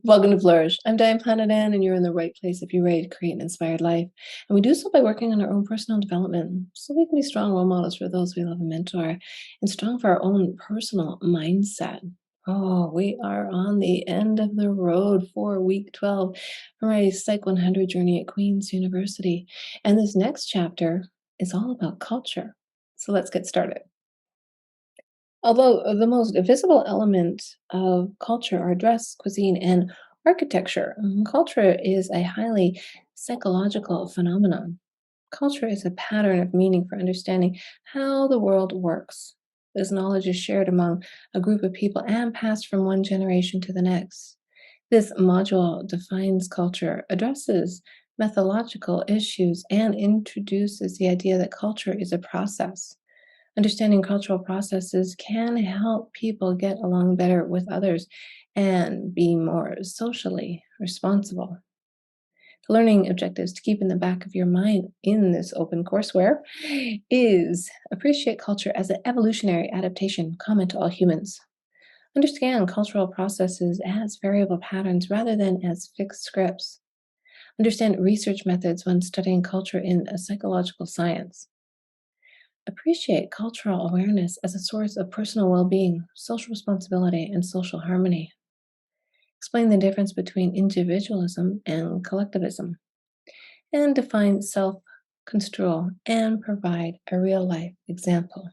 Welcome to Flourish. I'm Diane Planidin, and you're in the right place if you're ready to create an inspired life. And we do so by working on our own personal development so we can be strong role models for those we love and mentor, and strong for our own personal mindset. Oh, we are on the end of the road for week 12 for my Psych-100 journey at Queen's University. And this next chapter is all about culture. So let's get started. Although the most visible element of culture are dress, cuisine, and architecture, culture is a highly psychological phenomenon. Culture is a pattern of meaning for understanding how the world works. This knowledge is shared among a group of people and passed from one generation to the next. This module defines culture, addresses methodological issues, and introduces the idea that culture is a process. Understanding cultural processes can help people get along better with others and be more socially responsible. The learning objectives to keep in the back of your mind in this open courseware is appreciate culture as an evolutionary adaptation common to all humans. Understand cultural processes as variable patterns rather than as fixed scripts. Understand research methods when studying culture in a psychological science. Appreciate cultural awareness as a source of personal well being, social responsibility, and social harmony. Explain the difference between individualism and collectivism. And define self control and provide a real life example.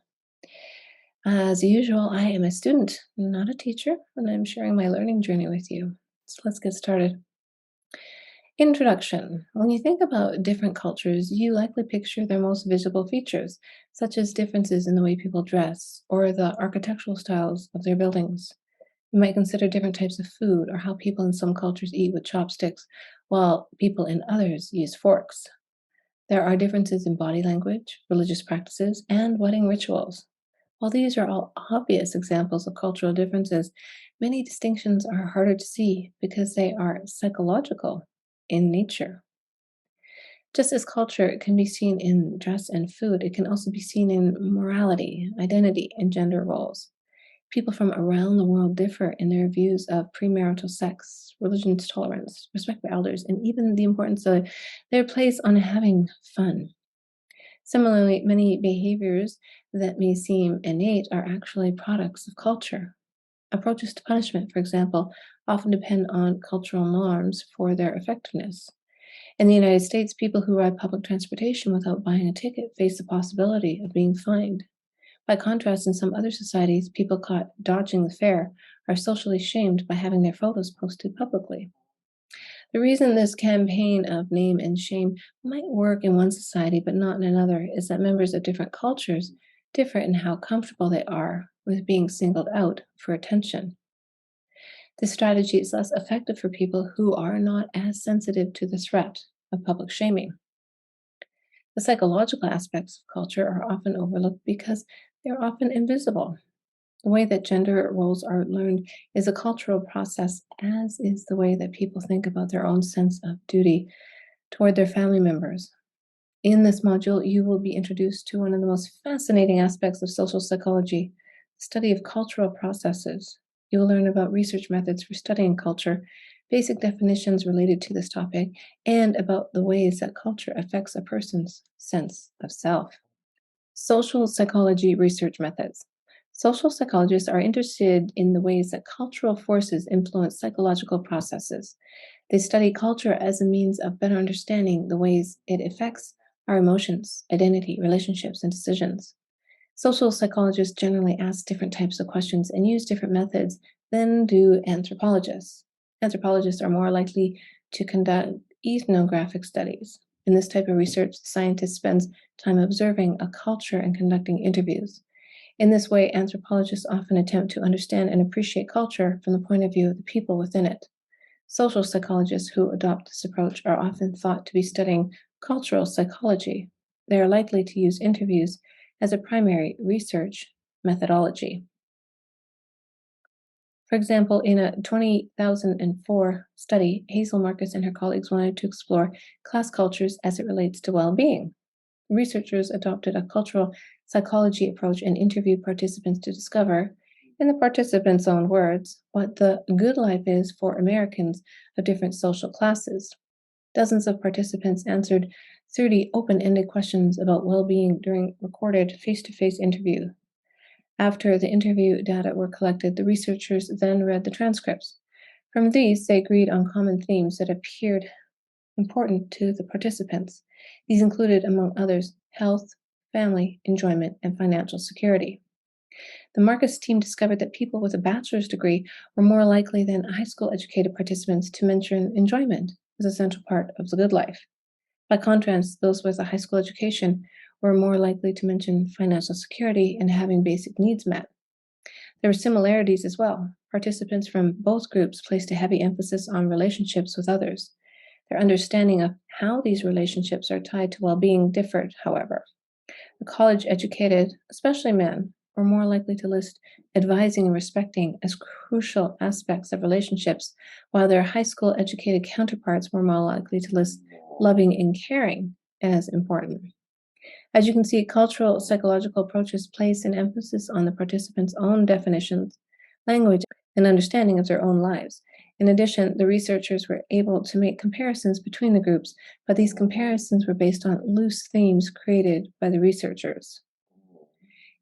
As usual, I am a student, not a teacher, and I'm sharing my learning journey with you. So let's get started. Introduction. When you think about different cultures, you likely picture their most visible features, such as differences in the way people dress or the architectural styles of their buildings. You might consider different types of food or how people in some cultures eat with chopsticks, while people in others use forks. There are differences in body language, religious practices, and wedding rituals. While these are all obvious examples of cultural differences, many distinctions are harder to see because they are psychological in nature. Just as culture can be seen in dress and food, it can also be seen in morality, identity, and gender roles. People from around the world differ in their views of premarital sex, religion's tolerance, respect for elders, and even the importance of their place on having fun. Similarly, many behaviors that may seem innate are actually products of culture. Approaches to punishment, for example, often depend on cultural norms for their effectiveness. In the United States, people who ride public transportation without buying a ticket face the possibility of being fined. By contrast, in some other societies, people caught dodging the fare are socially shamed by having their photos posted publicly. The reason this campaign of name and shame might work in one society but not in another is that members of different cultures differ in how comfortable they are with being singled out for attention. This strategy is less effective for people who are not as sensitive to the threat of public shaming. The psychological aspects of culture are often overlooked because they're often invisible. The way that gender roles are learned is a cultural process, as is the way that people think about their own sense of duty toward their family members. In this module, you will be introduced to one of the most fascinating aspects of social psychology, the study of cultural processes. You will learn about research methods for studying culture, basic definitions related to this topic, and about the ways that culture affects a person's sense of self. Social psychology research methods. Social psychologists are interested in the ways that cultural forces influence psychological processes. They study culture as a means of better understanding the ways it affects our emotions, identity, relationships, and decisions. Social psychologists generally ask different types of questions and use different methods than do anthropologists. Anthropologists are more likely to conduct ethnographic studies. In this type of research, the scientist spends time observing a culture and conducting interviews. In this way, anthropologists often attempt to understand and appreciate culture from the point of view of the people within it. Social psychologists who adopt this approach are often thought to be studying cultural psychology. They are likely to use interviews as a primary research methodology. For example, in a 2004 study, Hazel Marcus and her colleagues wanted to explore class cultures as it relates to well-being. Researchers adopted a cultural psychology approach and interviewed participants to discover in the participants' own words, what the good life is for Americans of different social classes. Dozens of participants answered 30 open ended questions about well being during recorded face to face interview. After the interview data were collected, the researchers then read the transcripts. From these, they agreed on common themes that appeared important to the participants. These included, among others, health, family, enjoyment, and financial security. The Marcus team discovered that people with a bachelor's degree were more likely than high school educated participants to mention enjoyment as a central part of the good life. By contrast, those with a high school education were more likely to mention financial security and having basic needs met. There were similarities as well. Participants from both groups placed a heavy emphasis on relationships with others. Their understanding of how these relationships are tied to well being differed, however. The college educated, especially men, were more likely to list advising and respecting as crucial aspects of relationships, while their high school educated counterparts were more likely to list loving and caring as important. As you can see, cultural psychological approaches place an emphasis on the participants' own definitions, language, and understanding of their own lives. In addition, the researchers were able to make comparisons between the groups, but these comparisons were based on loose themes created by the researchers.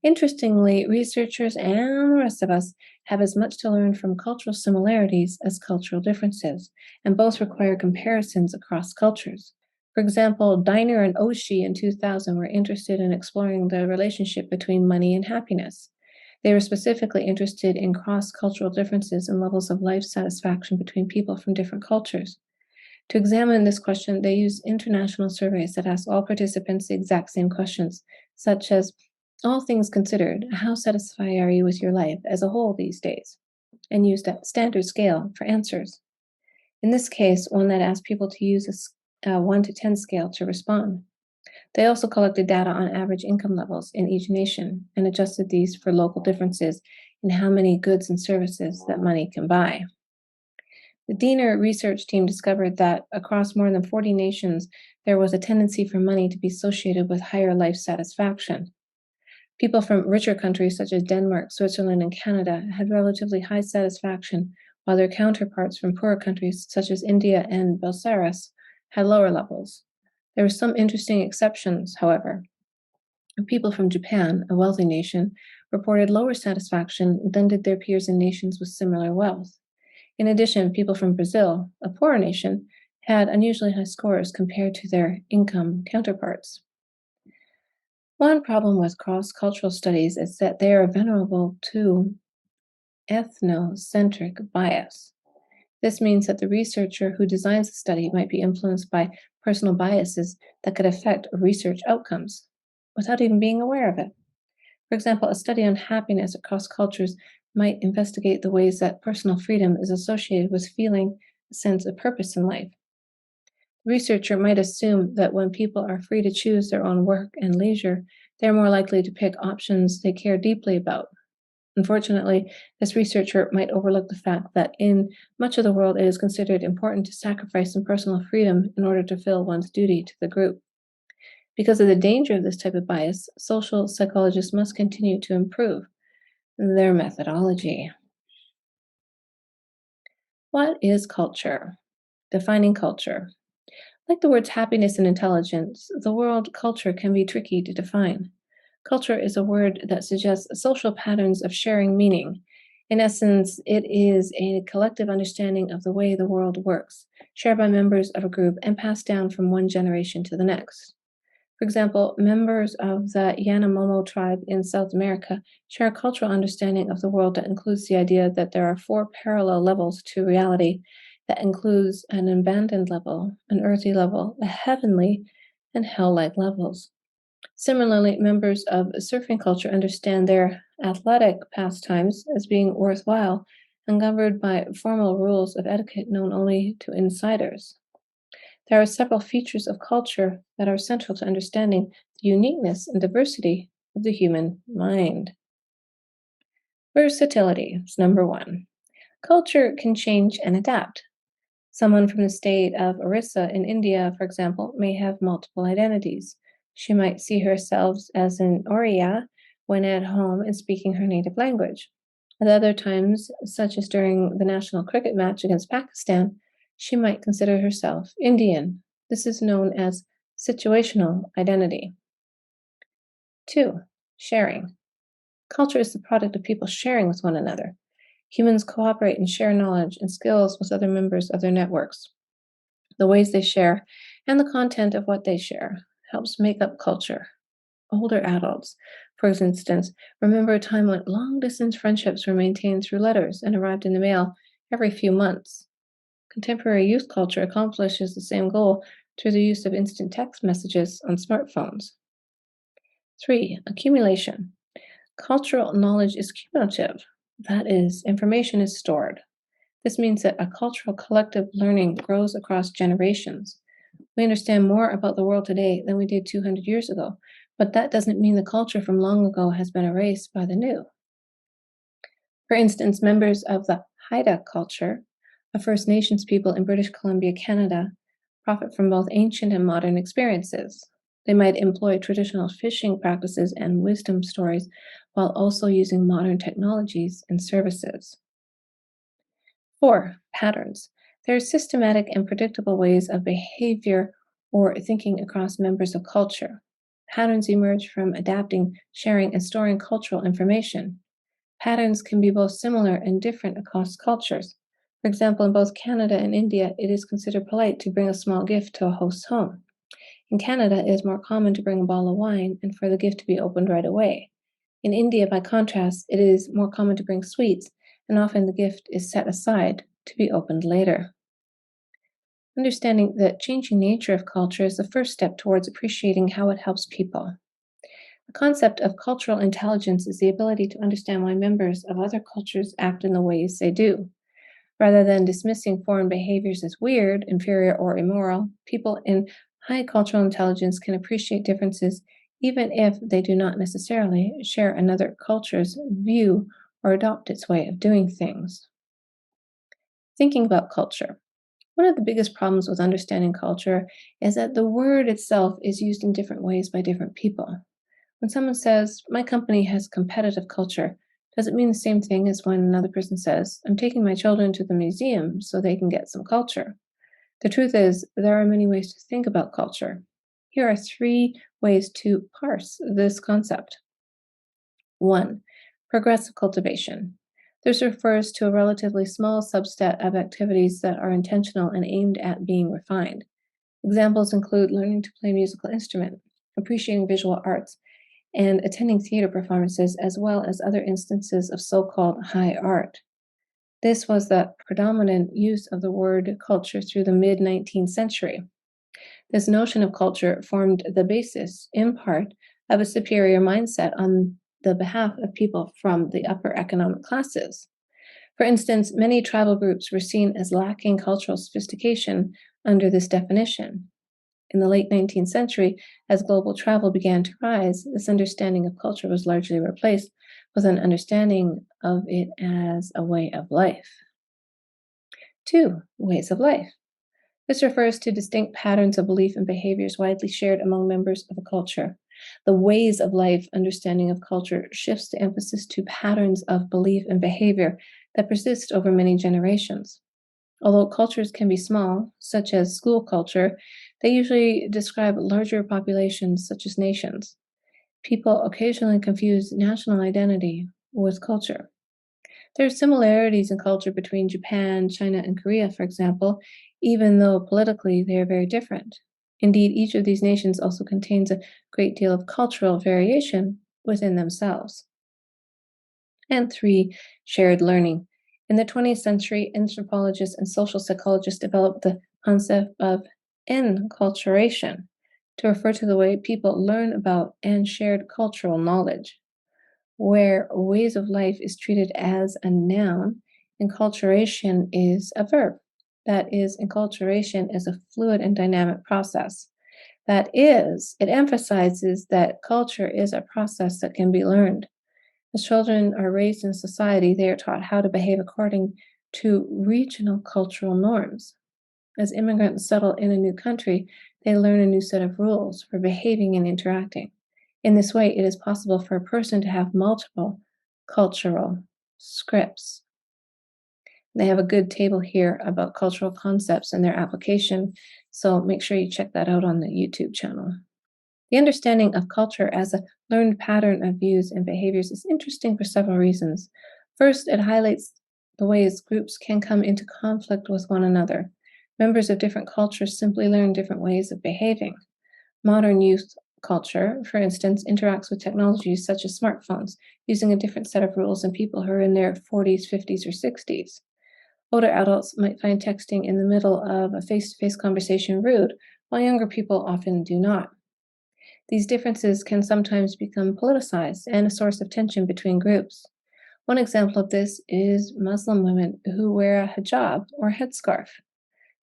Interestingly, researchers and the rest of us have as much to learn from cultural similarities as cultural differences, and both require comparisons across cultures. For example, Diner and Oshie in 2000 were interested in exploring the relationship between money and happiness. They were specifically interested in cross-cultural differences in levels of life satisfaction between people from different cultures. To examine this question, they used international surveys that asked all participants the exact same questions, such as, all things considered, how satisfied are you with your life as a whole these days? And used a standard scale for answers. In this case, one that asked people to use a 1 to 10 scale to respond. They also collected data on average income levels in each nation and adjusted these for local differences in how many goods and services that money can buy. The Diener research team discovered that across more than 40 nations, there was a tendency for money to be associated with higher life satisfaction. People from richer countries such as Denmark, Switzerland, and Canada had relatively high satisfaction, while their counterparts from poorer countries such as India and Belarus had lower levels. There were some interesting exceptions, however. People from Japan, a wealthy nation, reported lower satisfaction than did their peers in nations with similar wealth. In addition, people from Brazil, a poorer nation, had unusually high scores compared to their income counterparts. One problem with cross-cultural studies is that they are vulnerable to ethnocentric bias. This means that the researcher who designs the study might be influenced by personal biases that could affect research outcomes without even being aware of it. For example, a study on happiness across cultures might investigate the ways that personal freedom is associated with feeling a sense of purpose in life. The researcher might assume that when people are free to choose their own work and leisure, they're more likely to pick options they care deeply about. Unfortunately, this researcher might overlook the fact that in much of the world it is considered important to sacrifice some personal freedom in order to fulfill one's duty to the group. Because of the danger of this type of bias, social psychologists must continue to improve their methodology. What is culture? Defining culture. Like the words happiness and intelligence, the word culture can be tricky to define. Culture is a word that suggests social patterns of sharing meaning. In essence, it is a collective understanding of the way the world works, shared by members of a group and passed down from one generation to the next. For example, members of the Yanomamo tribe in South America share a cultural understanding of the world that includes the idea that there are 4 parallel levels to reality. That includes an abandoned level, an earthly level, a heavenly, and hell-like levels. Similarly, members of surfing culture understand their athletic pastimes as being worthwhile and governed by formal rules of etiquette known only to insiders. There are several features of culture that are central to understanding the uniqueness and diversity of the human mind. Versatility is number 1. Culture can change and adapt. Someone from the state of Orissa in India, for example, may have multiple identities. She might see herself as an Oriya when at home and speaking her native language. At other times, such as during the national cricket match against Pakistan, she might consider herself Indian. This is known as situational identity. 2. Sharing. Culture is the product of people sharing with one another. Humans cooperate and share knowledge and skills with other members of their networks. The ways they share and the content of what they share helps make up culture. Older adults, for instance, remember a time when long-distance friendships were maintained through letters and arrived in the mail every few months. Contemporary youth culture accomplishes the same goal through the use of instant text messages on smartphones. 3. Accumulation. Cultural knowledge is cumulative. That is, information is stored. This means that a cultural collective learning grows across generations. We understand more about the world today than we did 200 years ago, but that doesn't mean the culture from long ago has been erased by the new. For instance, members of the Haida culture, a First Nations people in British Columbia, Canada, profit from both ancient and modern experiences. They might employ traditional fishing practices and wisdom stories while also using modern technologies and services. 4. Patterns. There are systematic and predictable ways of behavior or thinking across members of culture. Patterns emerge from adapting, sharing, and storing cultural information. Patterns can be both similar and different across cultures. For example, in both Canada and India, it is considered polite to bring a small gift to a host's home. In Canada, it is more common to bring a bottle of wine and for the gift to be opened right away. In India, by contrast, it is more common to bring sweets, and often the gift is set aside to be opened later. Understanding the changing nature of culture is the first step towards appreciating how it helps people. The concept of cultural intelligence is the ability to understand why members of other cultures act in the ways they do. Rather than dismissing foreign behaviors as weird, inferior, or immoral, people in high cultural intelligence can appreciate differences even if they do not necessarily share another culture's view or adopt its way of doing things. Thinking about culture. One of the biggest problems with understanding culture is that the word itself is used in different ways by different people. When someone says, "My company has competitive culture," does it mean the same thing as when another person says, "I'm taking my children to the museum so they can get some culture"? The truth is, there are many ways to think about culture. Here are 3 ways to parse this concept. 1. Progressive cultivation. This refers to a relatively small subset of activities that are intentional and aimed at being refined. Examples include learning to play a musical instrument, appreciating visual arts, and attending theater performances, as well as other instances of so-called high art. This was the predominant use of the word culture through the mid-19th century. This notion of culture formed the basis, in part, of a superior mindset on the behalf of people from the upper economic classes. For instance, many tribal groups were seen as lacking cultural sophistication under this definition. In the late 19th century, as global travel began to rise, this understanding of culture was largely replaced with an understanding of it as a way of life. 2. Ways of life. This refers to distinct patterns of belief and behaviors widely shared among members of a culture. The ways of life understanding of culture shifts the emphasis to patterns of belief and behavior that persist over many generations. Although cultures can be small, such as school culture, they usually describe larger populations, such as nations. People occasionally confuse national identity with culture. There are similarities in culture between Japan, China, and Korea, for example, even though politically they are very different. Indeed, each of these nations also contains a great deal of cultural variation within themselves. And 3, shared learning. In the 20th century, anthropologists and social psychologists developed the concept of enculturation to refer to the way people learn about and shared cultural knowledge. Where ways of life is treated as a noun, enculturation is a verb. That is, enculturation is a fluid and dynamic process. That is, it emphasizes that culture is a process that can be learned. As children are raised in society, they are taught how to behave according to regional cultural norms. As immigrants settle in a new country, they learn a new set of rules for behaving and interacting. In this way, it is possible for a person to have multiple cultural scripts. They have a good table here about cultural concepts and their application, so make sure you check that out on the YouTube channel. The understanding of culture as a learned pattern of views and behaviors is interesting for several reasons. First, it highlights the ways groups can come into conflict with one another. Members of different cultures simply learn different ways of behaving. Modern youth culture, for instance, interacts with technologies such as smartphones, using a different set of rules than people who are in their 40s, 50s, or 60s. Older adults might find texting in the middle of a face to face conversation rude, while younger people often do not. These differences can sometimes become politicized and a source of tension between groups. One example of this is Muslim women who wear a hijab or headscarf.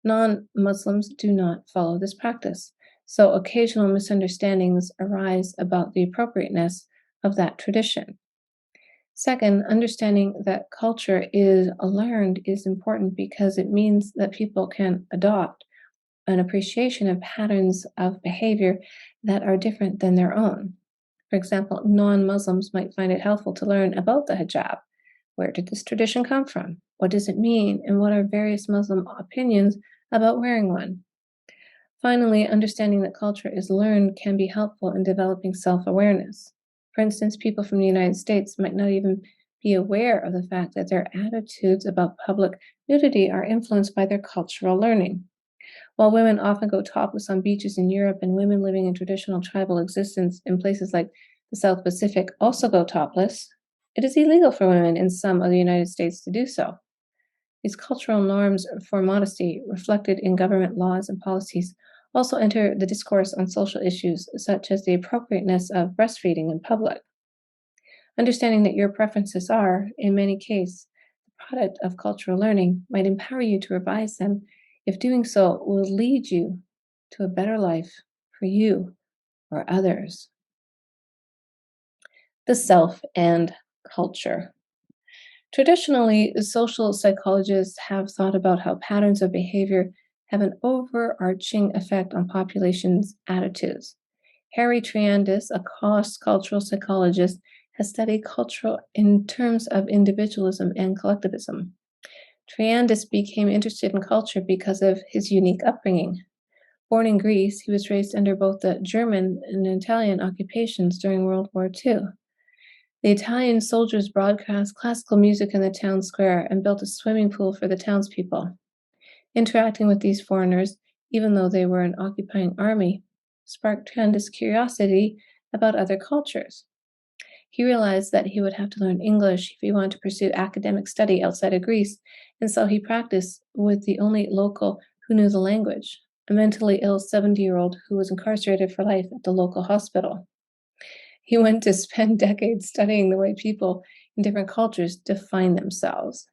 Non Muslims do not follow this practice, so occasional misunderstandings arise about the appropriateness of that tradition. Second, understanding that culture is learned is important because it means that people can adopt an appreciation of patterns of behavior that are different than their own. For example, non-Muslims might find it helpful to learn about the hijab. Where did this tradition come from? What does it mean? And what are various Muslim opinions about wearing one? Finally, understanding that culture is learned can be helpful in developing self-awareness. For instance, people from the United States might not even be aware of the fact that their attitudes about public nudity are influenced by their cultural learning. While women often go topless on beaches in Europe and women living in traditional tribal existence in places like the South Pacific also go topless, it is illegal for women in some of the United States to do so. These cultural norms for modesty, reflected in government laws and policies, also enter the discourse on social issues such as the appropriateness of breastfeeding in public. Understanding that your preferences are, in many cases, the product of cultural learning might empower you to revise them if doing so will lead you to a better life for you or others. The self and culture. Traditionally, social psychologists have thought about how patterns of behavior have an overarching effect on populations' attitudes. Harry Triandis, a cross-cultural psychologist, has studied culture in terms of individualism and collectivism. Triandis became interested in culture because of his unique upbringing. Born in Greece, he was raised under both the German and Italian occupations during World War II. The Italian soldiers broadcast classical music in the town square and built a swimming pool for the townspeople. Interacting with these foreigners, even though they were an occupying army, sparked Triandis' curiosity about other cultures. He realized that he would have to learn English if he wanted to pursue academic study outside of Greece, and so he practiced with the only local who knew the language, a mentally ill 70-year-old who was incarcerated for life at the local hospital. He went to spend decades studying the way people in different cultures define themselves.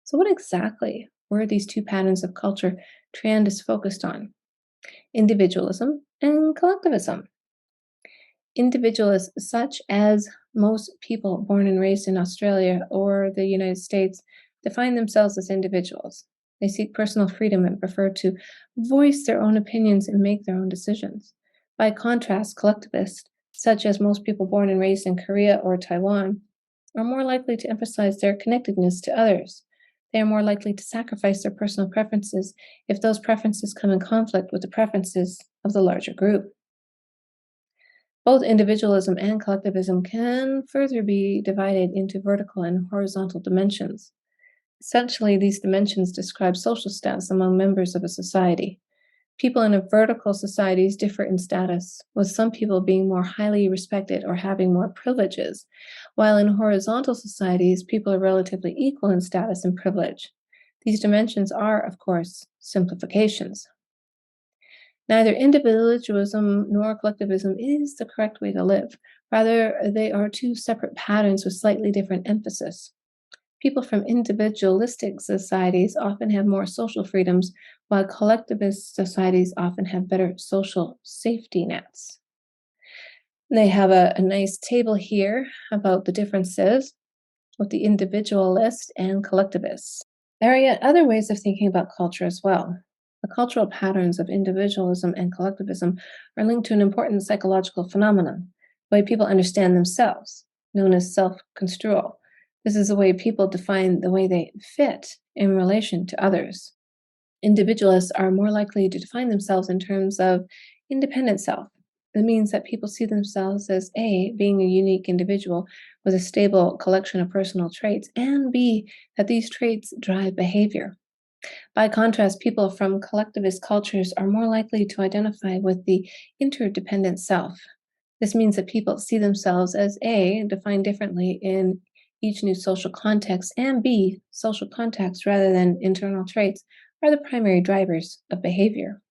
So what exactly were these two patterns of culture Triandis focused on? Individualism and collectivism. Individualists, such as most people born and raised in Australia or the United States, define themselves as individuals. They seek personal freedom and prefer to voice their own opinions and make their own decisions. By contrast, collectivists, such as most people born and raised in Korea or Taiwan, are more likely to emphasize their connectedness to others. They are more likely to sacrifice their personal preferences if those preferences come in conflict with the preferences of the larger group. Both individualism and collectivism can further be divided into vertical and horizontal dimensions. Essentially, these dimensions describe social status among members of a society. People in vertical societies differ in status, with some people being more highly respected or having more privileges, while in horizontal societies, people are relatively equal in status and privilege. These dimensions are, of course, simplifications. Neither individualism nor collectivism is the correct way to live. Rather, they are two separate patterns with slightly different emphasis. People from individualistic societies often have more social freedoms, while collectivist societies often have better social safety nets. They have a nice table here about the differences with the individualist and collectivists. There are yet other ways of thinking about culture as well. The cultural patterns of individualism and collectivism are linked to an important psychological phenomenon, the way people understand themselves, known as self-construal. This is the way people define the way they fit in relation to others. Individualists are more likely to define themselves in terms of independent self. That means that people see themselves as A, being a unique individual with a stable collection of personal traits, and B, that these traits drive behavior. By contrast, people from collectivist cultures are more likely to identify with the interdependent self. This means that people see themselves as A, defined differently in each new social context, and B, social context rather than internal traits are the primary drivers of behavior.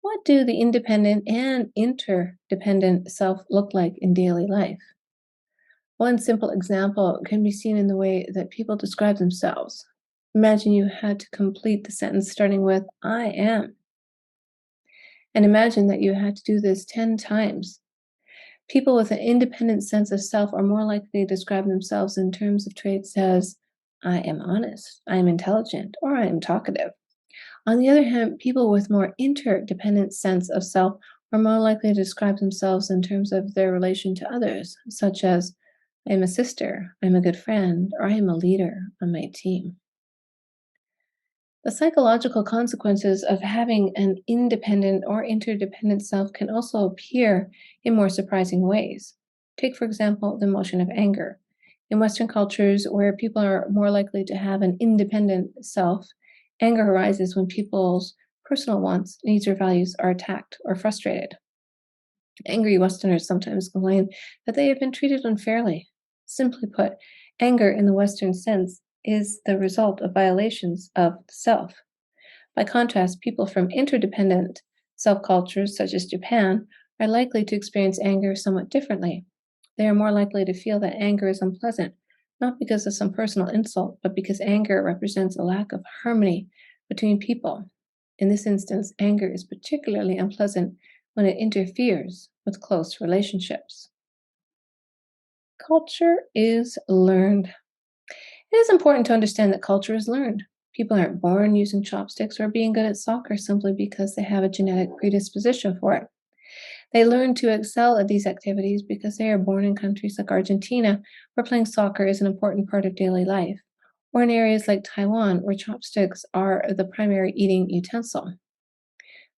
What do the independent and interdependent self look like in daily life? One simple example can be seen in the way that people describe themselves. Imagine you had to complete the sentence starting with I am, and imagine that you had to do this 10 times. People with an independent sense of self are more likely to describe themselves in terms of traits as I am honest, I am intelligent, or I am talkative. On the other hand, people with more interdependent sense of self are more likely to describe themselves in terms of their relation to others, such as I am a sister, I'm a good friend, or I am a leader on my team. The psychological consequences of having an independent or interdependent self can also appear in more surprising ways. Take, for example, the emotion of anger. In Western cultures, where people are more likely to have an independent self, anger arises when people's personal wants, needs, or values are attacked or frustrated. Angry Westerners sometimes complain that they have been treated unfairly. Simply put, anger in the Western sense is the result of violations of the self. By contrast, people from interdependent self cultures, such as Japan, are likely to experience anger somewhat differently. They are more likely to feel that anger is unpleasant, not because of some personal insult, but because anger represents a lack of harmony between people. In this instance, anger is particularly unpleasant when it interferes with close relationships. Culture is learned. It is important to understand that culture is learned. People aren't born using chopsticks or being good at soccer simply because they have a genetic predisposition for it. They learn to excel at these activities because they are born in countries like Argentina, where playing soccer is an important part of daily life, or in areas like Taiwan, where chopsticks are the primary eating utensil.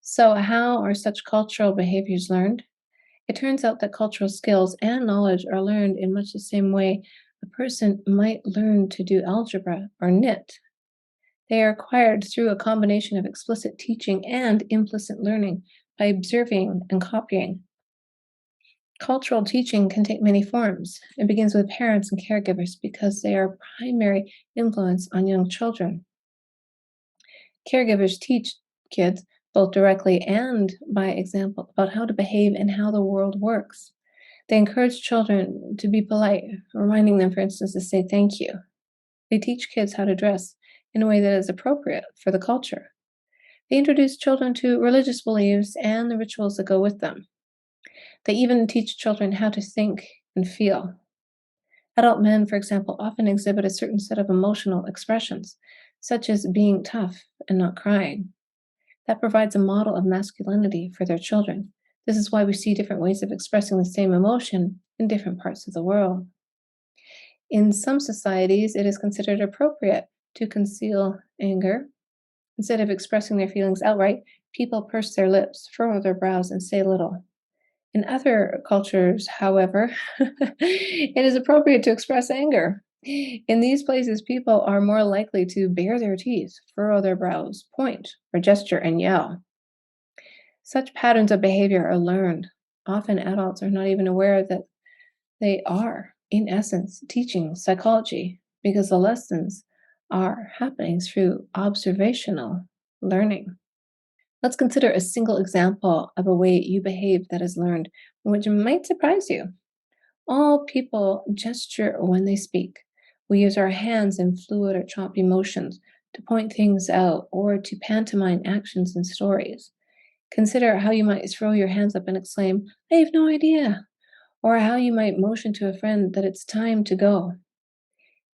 So, how are such cultural behaviors learned? It turns out that cultural skills and knowledge are learned in much the same way a person might learn to do algebra or knit. They are acquired through a combination of explicit teaching and implicit learning by observing and copying. Cultural teaching can take many forms. It begins with parents and caregivers because they are primary influence on young children. Caregivers teach kids, both directly and by example, about how to behave and how the world works. They encourage children to be polite, reminding them, for instance, to say thank you. They teach kids how to dress in a way that is appropriate for the culture. They introduce children to religious beliefs and the rituals that go with them. They even teach children how to think and feel. Adult men, for example, often exhibit a certain set of emotional expressions, such as being tough and not crying. That provides a model of masculinity for their children. This is why we see different ways of expressing the same emotion in different parts of the world. In some societies, it is considered appropriate to conceal anger. Instead of expressing their feelings outright, people purse their lips, furrow their brows, and say little. In other cultures, however, it is appropriate to express anger. In these places, people are more likely to bare their teeth, furrow their brows, point, or gesture and yell. Such patterns of behavior are learned. Often adults are not even aware that they are, in essence, teaching psychology because the lessons are happening through observational learning. Let's consider a single example of a way you behave that is learned, which might surprise you. All people gesture when they speak. We use our hands in fluid or choppy motions to point things out or to pantomime actions and stories. Consider how you might throw your hands up and exclaim, I have no idea, or how you might motion to a friend that it's time to go.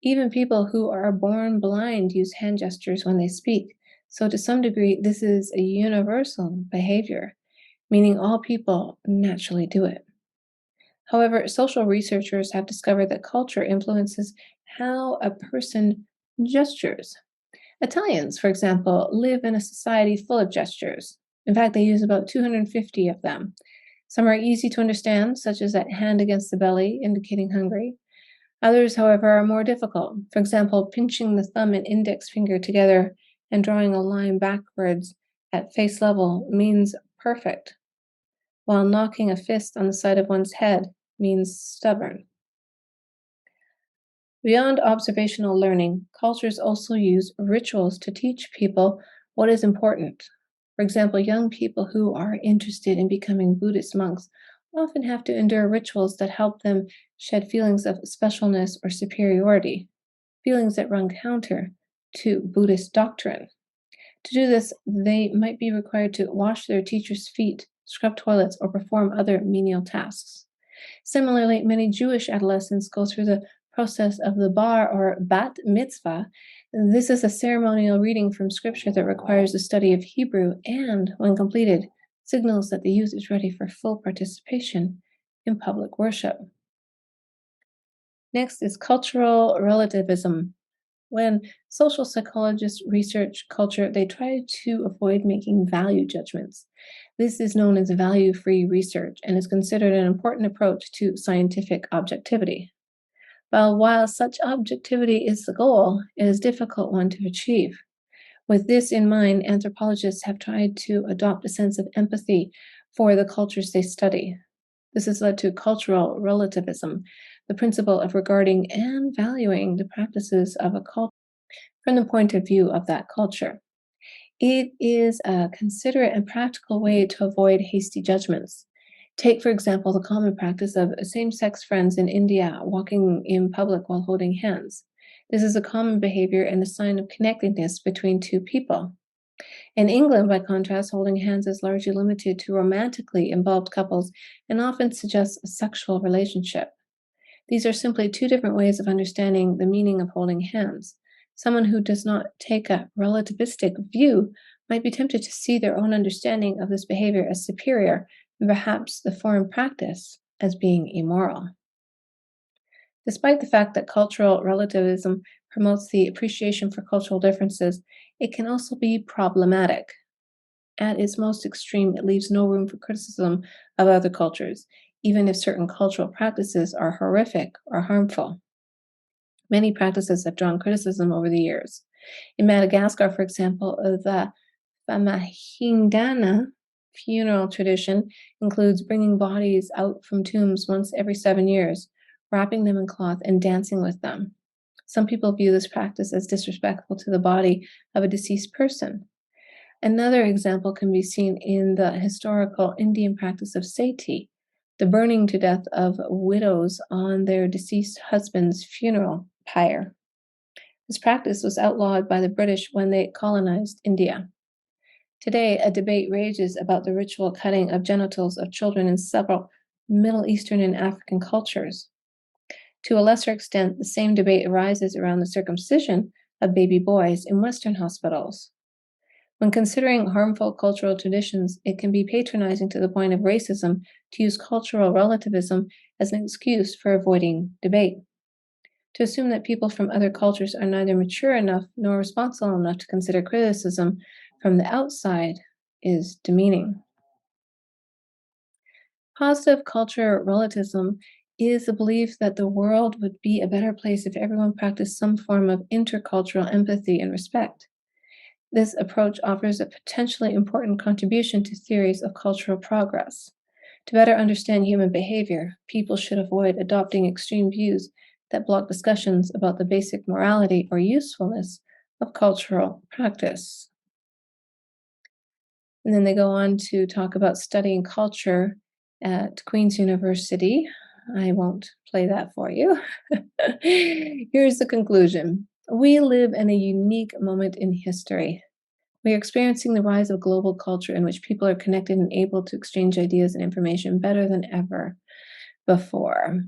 Even people who are born blind use hand gestures when they speak. So, to some degree, this is a universal behavior, meaning all people naturally do it. However, social researchers have discovered that culture influences how a person gestures. Italians, for example, live in a society full of gestures. In fact, they use about 250 of them. Some are easy to understand, such as that hand against the belly, indicating hungry. Others, however, are more difficult. For example, pinching the thumb and index finger together and drawing a line backwards at face level means perfect, while knocking a fist on the side of one's head means stubborn. Beyond observational learning, cultures also use rituals to teach people what is important. For example, young people who are interested in becoming Buddhist monks often have to endure rituals that help them shed feelings of specialness or superiority, feelings that run counter to Buddhist doctrine. To do this, they might be required to wash their teacher's feet, scrub toilets, or perform other menial tasks. Similarly, many Jewish adolescents go through the process of the bar or bat mitzvah. This is a ceremonial reading from scripture that requires the study of Hebrew and, when completed, signals that the youth is ready for full participation in public worship. Next is cultural relativism. When social psychologists research culture, they try to avoid making value judgments. This is known as value-free research and is considered an important approach to scientific objectivity. While such objectivity is the goal, it is a difficult one to achieve. With this in mind, anthropologists have tried to adopt a sense of empathy for the cultures they study. This has led to cultural relativism, the principle of regarding and valuing the practices of a culture from the point of view of that culture. It is a considerate and practical way to avoid hasty judgments. Take, for example, the common practice of same-sex friends in India walking in public while holding hands. This is a common behavior and a sign of connectedness between two people. In England, by contrast, holding hands is largely limited to romantically involved couples and often suggests a sexual relationship. These are simply two different ways of understanding the meaning of holding hands. Someone who does not take a relativistic view might be tempted to see their own understanding of this behavior as superior and perhaps the foreign practice as being immoral. Despite the fact that cultural relativism promotes the appreciation for cultural differences, it can also be problematic. At its most extreme, it leaves no room for criticism of other cultures, even if certain cultural practices are horrific or harmful. Many practices have drawn criticism over the years. In Madagascar, for example, the Famahindana funeral tradition includes bringing bodies out from tombs once every 7 years, wrapping them in cloth and dancing with them. Some people view this practice as disrespectful to the body of a deceased person. Another example can be seen in the historical Indian practice of sati, the burning to death of widows on their deceased husband's funeral pyre. This practice was outlawed by the British when they colonized India. Today, a debate rages about the ritual cutting of genitals of children in several Middle Eastern and African cultures. To a lesser extent, the same debate arises around the circumcision of baby boys in Western hospitals. When considering harmful cultural traditions, it can be patronizing to the point of racism to use cultural relativism as an excuse for avoiding debate. To assume that people from other cultures are neither mature enough nor responsible enough to consider criticism from the outside is demeaning. Positive culture relativism is the belief that the world would be a better place if everyone practiced some form of intercultural empathy and respect. This approach offers a potentially important contribution to theories of cultural progress. To better understand human behavior, people should avoid adopting extreme views that block discussions about the basic morality or usefulness of cultural practice. And then they go on to talk about studying culture at Queen's University. I won't play that for you. Here's the conclusion. We live in a unique moment in history. We are experiencing the rise of global culture in which people are connected and able to exchange ideas and information better than ever before.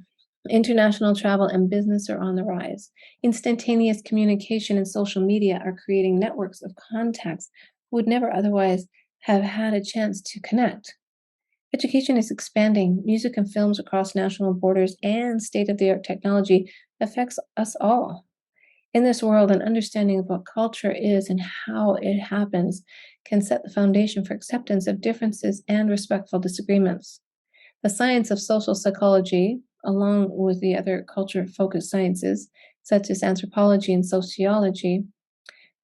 International travel and business are on the rise. Instantaneous communication and social media are creating networks of contacts who would never otherwise have had a chance to connect. Education is expanding. Music and films across national borders and state of the art technology affects us all. In this world, an understanding of what culture is and how it happens can set the foundation for acceptance of differences and respectful disagreements. The science of social psychology, along with the other culture focused sciences, such as anthropology and sociology,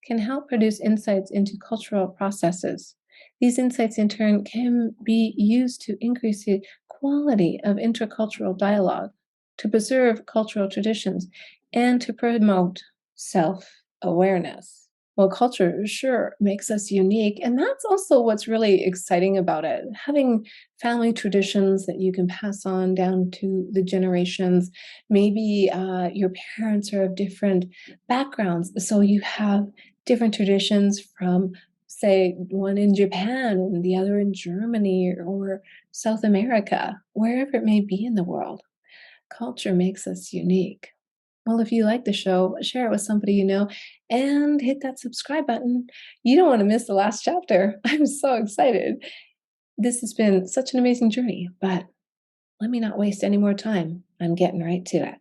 can help produce insights into cultural processes. These insights, in turn, can be used to increase the quality of intercultural dialogue, to preserve cultural traditions, and to promote self awareness. Well, culture sure makes us unique, and that's also what's really exciting about it. Having family traditions that you can pass on down to the generations. Maybe your parents are of different backgrounds, so you have different traditions from, say, one in Japan and the other in Germany or South America, wherever it may be in the world. Culture makes us unique. Well, if you like the show, share it with somebody you know and hit that subscribe button. You don't want to miss the last chapter. I'm so excited. This has been such an amazing journey, but let me not waste any more time. I'm getting right to it.